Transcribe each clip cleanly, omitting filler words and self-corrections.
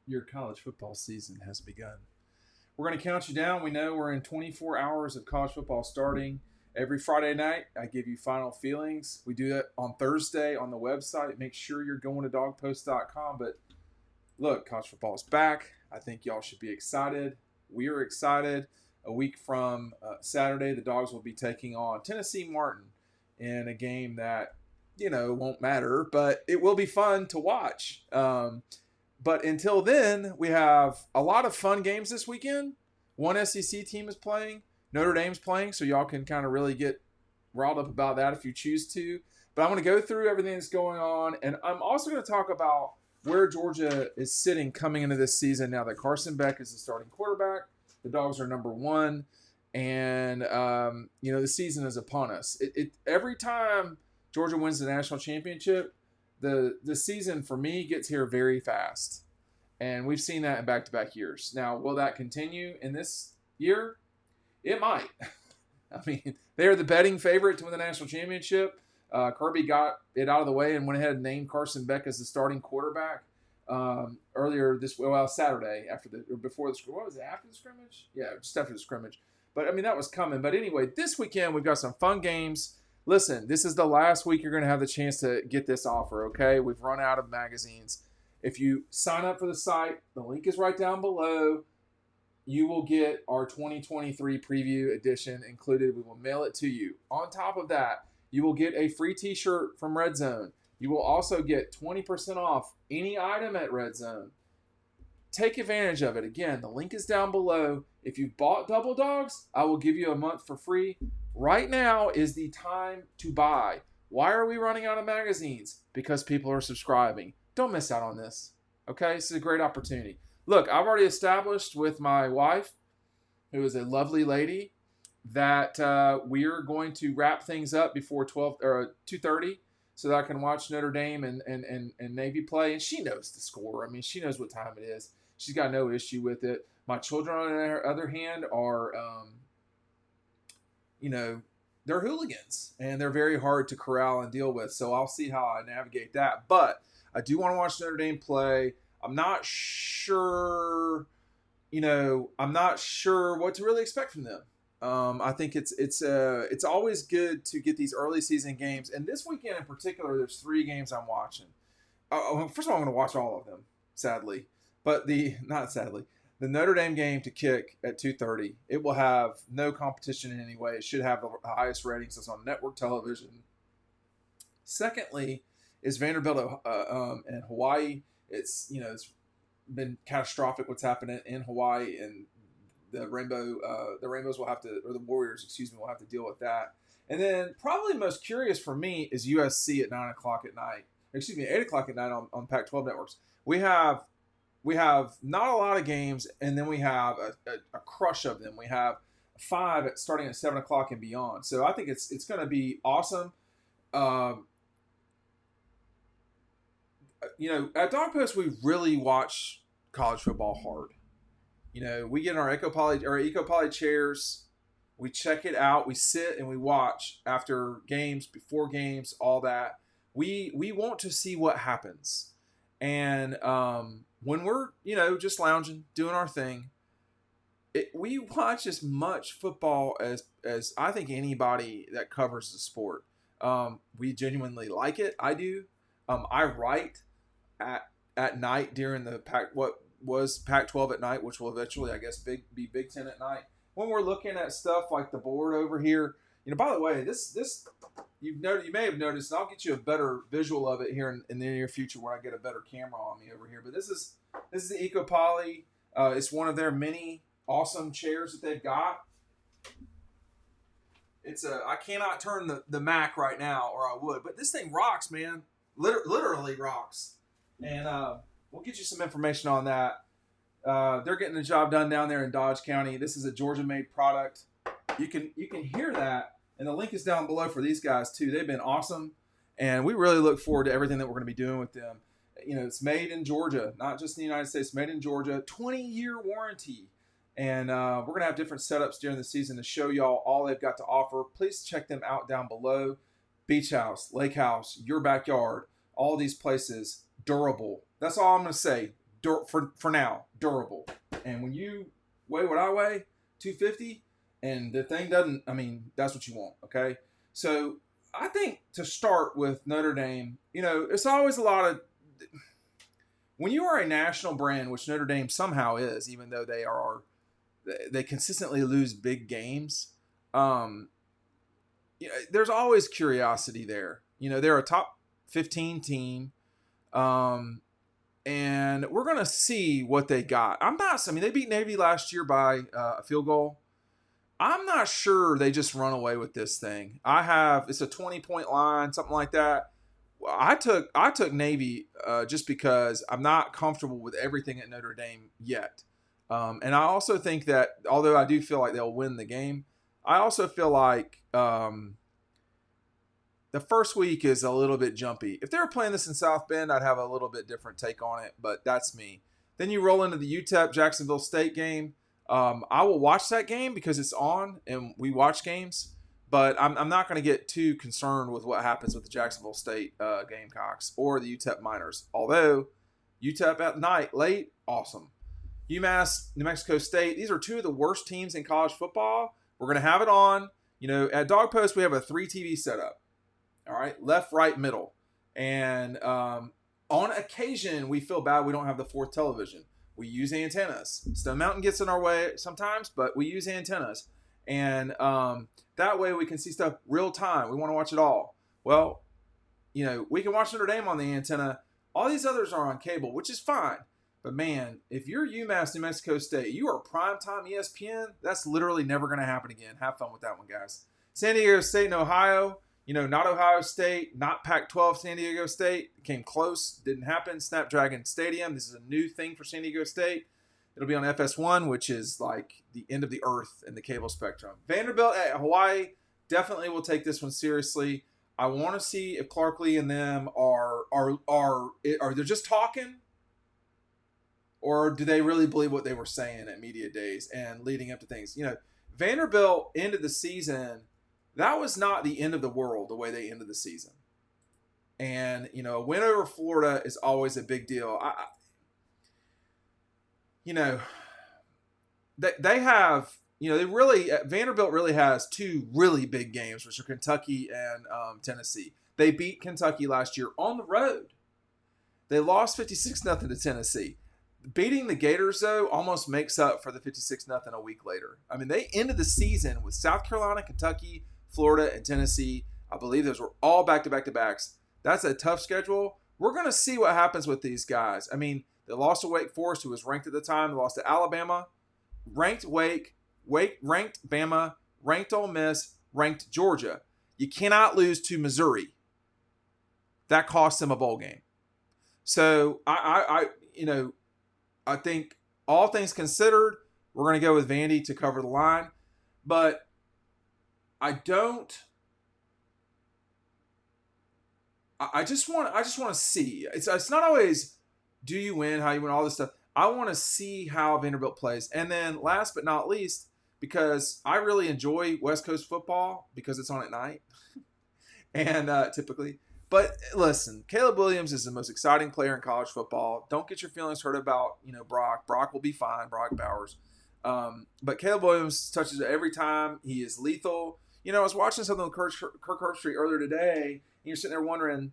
Your college football season has begun. We're going to count you down. We know we're in 24 hours of college football starting. Every Friday night, I give you final feelings. We do that on Thursday on the website. Make sure you're going to dogpost.com. But look, college football is back. I think y'all should be excited. We are excited. A week from Saturday, the Dogs will be taking on Tennessee Martin in a game that, won't matter, but it will be fun to watch. But until then, we have a lot of fun games this weekend. One SEC team is playing. Notre Dame's playing, so y'all can kind of really get riled up about that if you choose to. But I'm going to go through everything that's going on, and I'm also going to talk about where Georgia is sitting coming into this season now that Carson Beck is the starting quarterback. The Dogs are number one, and, the season is upon us. Every time Georgia wins the national championship, the season for me gets here very fast. And we've seen that in back-to-back years. Now, will that continue in this year? It might. I mean, they are the betting favorite to win the national championship. Kirby got it out of the way and went ahead and named Carson Beck as the starting quarterback earlier Saturday before the scrimmage. What was it, after the scrimmage? Yeah, just after the scrimmage. But, that was coming. But anyway, this weekend we've got some fun games. Listen, this is the last week you're going to have the chance to get this offer, okay? We've run out of magazines. If you sign up for the site, the link is right down below. You will get our 2023 preview edition included. We will mail it to you. On top of that, you will get a free t-shirt from Red Zone. You will also get 20% off any item at Red Zone. Take advantage of it. Again, the link is down below. If you've bought Double Dogs, I will give you a month for free. Right now is the time to buy. Why are we running out of magazines? Because people are subscribing. Don't miss out on this. Okay? This is a great opportunity. Look, I've already established with my wife, who is a lovely lady, that we are going to wrap things up before 2:30 so that I can watch Notre Dame and Navy play. And she knows the score. She knows what time it is. She's got no issue with it. My children, on the other hand, are they're hooligans, and they're very hard to corral and deal with. So I'll see how I navigate that. But I do want to watch Notre Dame play. I'm not sure what to really expect from them. I think it's always good to get these early season games. And this weekend in particular, there's 3 games I'm watching. First of all, I'm going to watch all of them, sadly. But not sadly. The Notre Dame game to kick at 2:30, it will have no competition in any way. It should have the highest ratings. It's on network television. Secondly, is Vanderbilt and Hawaii. It's been catastrophic what's happened in Hawaii, and the Rainbows will have to, or the Warriors, will have to deal with that. And then probably most curious for me is USC at 9 o'clock at night. 8 o'clock at night on Pac-12 networks. We have not a lot of games, and then we have a crush of them. We have 5 starting at 7 o'clock and beyond. So I think it's going to be awesome. At Dog Post, we really watch college football hard. We get in our EkoPoly chairs. We check it out. We sit and we watch after games, before games, all that. We want to see what happens. And when we're, just lounging, doing our thing, we watch as much football as I think anybody that covers the sport. We genuinely like it. I do. I write at night during what was Pac-12 at night, which will eventually, I guess, be Big Ten at night. When we're looking at stuff like the board over here, by the way, this you may have noticed, and I'll get you a better visual of it here in the near future when I get a better camera on me over here. But this is the EkoPoly. It's one of their many awesome chairs that they've got. I cannot turn the Mac right now, or I would, but this thing rocks, man. Literally rocks. And we'll get you some information on that. They're getting the job done down there in Dodge County. This is a Georgia-made product. You can hear that, and the link is down below for these guys too. They've been awesome, and we really look forward to everything that we're going to be doing with them. It's made in Georgia, not just in the United States. Made in Georgia, 20-year warranty, and we're going to have different setups during the season to show y'all all they've got to offer. Please check them out down below. Beach House, Lake House, your backyard, all these places, durable. That's all I'm going to say. for now, durable. And when you weigh what I weigh, 250, and the thing doesn't, I mean, that's what you want, okay? So I think to start with Notre Dame, it's always a lot of, when you are a national brand, which Notre Dame somehow is, even though they consistently lose big games, there's always curiosity there. They're a top 15 team. And we're going to see what they got. They beat Navy last year by a field goal. I'm not sure they just run away with this thing. It's a 20-point line, something like that. I took Navy just because I'm not comfortable with everything at Notre Dame yet. And I also think that, although I do feel like they'll win the game, I also feel like the first week is a little bit jumpy. If they were playing this in South Bend, I'd have a little bit different take on it, but that's me. Then you roll into the UTEP Jacksonville State game. I will watch that game because it's on and we watch games, but I'm not going to get too concerned with what happens with the Jacksonville State Gamecocks or the UTEP Miners. Although UTEP at night, late, awesome. UMass, New Mexico State, these are two of the worst teams in college football. We're going to have it on. At Dog Post, we have a 3 TV setup. All right, left, right, middle. And on occasion, we feel bad we don't have the 4th television. We use antennas. Stone Mountain gets in our way sometimes, but we use antennas. And that way we can see stuff real time. We want to watch it all. Well, we can watch Notre Dame on the antenna. All these others are on cable, which is fine. But, man, if you're UMass, New Mexico State, you are primetime ESPN, that's literally never going to happen again. Have fun with that one, guys. San Diego State and Ohio. Not Ohio State, not Pac-12 San Diego State. Came close, didn't happen. Snapdragon Stadium. This is a new thing for San Diego State. It'll be on FS1, which is like the end of the earth in the cable spectrum. Vanderbilt at Hawaii definitely will take this one seriously. I want to see if Clark Lee and them are they just talking, or do they really believe what they were saying at media days and leading up to things? Vanderbilt ended the season. That was not the end of the world the way they ended the season. And, a win over Florida is always a big deal. They have, Vanderbilt really has 2 really big games, which are Kentucky and Tennessee. They beat Kentucky last year on the road. They lost 56-0 to Tennessee. Beating the Gators, though, almost makes up for the 56-0 a week later. I mean, they ended the season with South Carolina, Kentucky, Florida, and Tennessee. I believe those were all back-to-back-to-backs. That's a tough schedule. We're going to see what happens with these guys. I mean, they lost to Wake Forest, who was ranked at the time. They lost to Alabama, ranked Wake, ranked Bama, ranked Ole Miss, ranked Georgia. You cannot lose to Missouri. That cost them a bowl game. So, I think all things considered, we're going to go with Vandy to cover the line. But I just want to see. It's not always do you win, how you win, all this stuff. I want to see how Vanderbilt plays. And then last but not least, because I really enjoy West Coast football because it's on at night and typically. But listen, Caleb Williams is the most exciting player in college football. Don't get your feelings hurt about, Brock. Brock will be fine, Brock Bowers. But Caleb Williams touches it every time. He is lethal. I was watching something with Kirk Herbstreit earlier today, and you're sitting there wondering,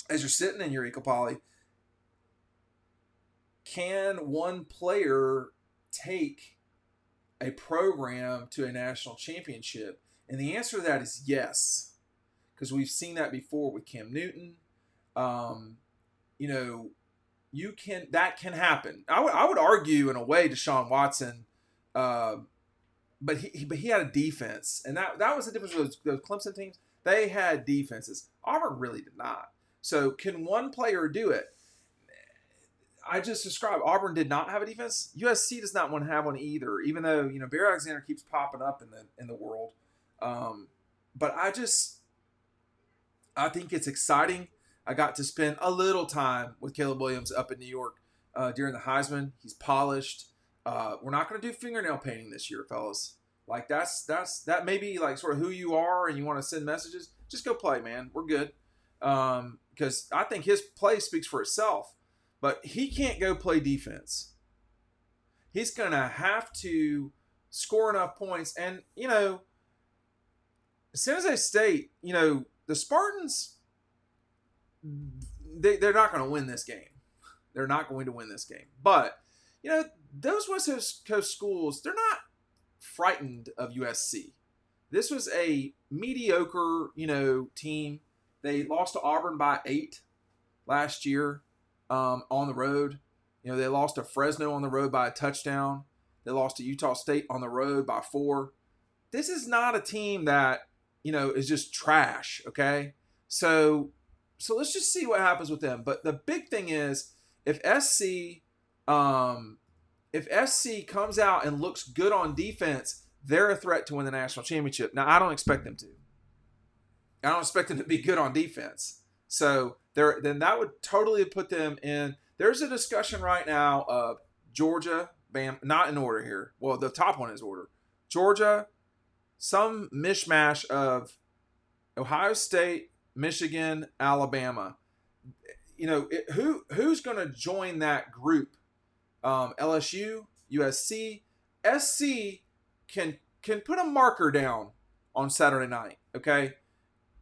as you're sitting in your EkoPoly, can one player take a program to a national championship? And the answer to that is yes, because we've seen that before with Cam Newton. That can happen. I would argue in a way Deshaun Watson, but he had a defense, and that was the difference with those Clemson teams. They had defenses. Auburn really did not. So can one player do it? I just described Auburn did not have a defense. USC does not want to have one either, even though Bear Alexander keeps popping up in the world. But I think it's exciting. I got to spend a little time with Caleb Williams up in New York during the Heisman. He's polished. We're not going to do fingernail painting this year, fellas. Like that may be like sort of who you are, and you want to send messages. Just go play, man. We're good. Because I think his play speaks for itself. but he can't go play defense. He's going to have to score enough points. And, San Jose State, the Spartans, they're not going to win this game. They're not going to win this game. But, those West Coast schools, they're not frightened of USC. This was a mediocre, team. They lost to Auburn by 8 last year on the road. They lost to Fresno on the road by a touchdown. They lost to Utah State on the road by 4. This is not a team that, is just trash, okay? So let's just see what happens with them. But the big thing is, if SC comes out and looks good on defense, they're a threat to win the national championship. Now, I don't expect them to. I don't expect them to be good on defense. So then that would totally put them in. There's a discussion right now of Georgia, not in order here. Well, the top one is order. Georgia, some mishmash of Ohio State, Michigan, Alabama. Who's going to join that group? LSU, USC, SC can put a marker down on Saturday night. Okay,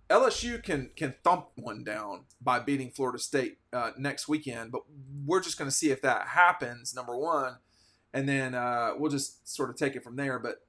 LSU can thump one down by beating Florida State next weekend, but we're just going to see if that happens. Number one, and then we'll just sort of take it from there. But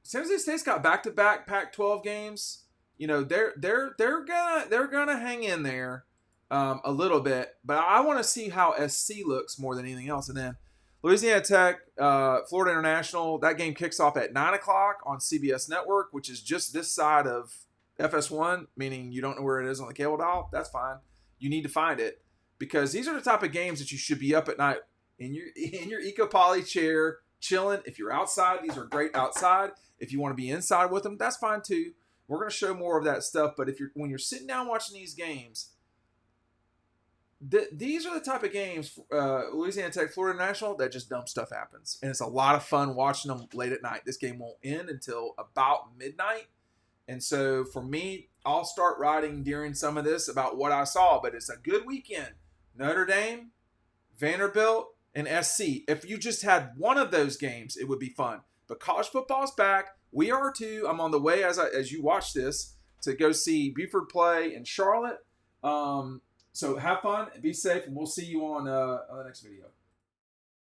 San Jose State's got back-to-back Pac-12 games. They're gonna hang in there a little bit, but I want to see how SC looks more than anything else. And then Louisiana Tech, Florida International. That game kicks off at 9:00 on CBS Network, which is just this side of FS1, meaning you don't know where it is on the cable dial. That's fine. You need to find it because these are the type of games that you should be up at night in your EkoPoly chair, chilling. If you're outside, these are great outside. If you want to be inside with them, that's fine too. We're going to show more of that stuff. But when you're sitting down watching these games, these are the type of games, Louisiana Tech, Florida National, that just dumb stuff happens. And it's a lot of fun watching them late at night. This game won't end until about midnight. And so for me, I'll start writing during some of this about what I saw. But it's a good weekend. Notre Dame, Vanderbilt, and SC. If you just had one of those games, it would be fun. But college football's back. We are too. I'm on the way as you watch this to go see Buford play in Charlotte. So have fun and be safe, and we'll see you on the next video.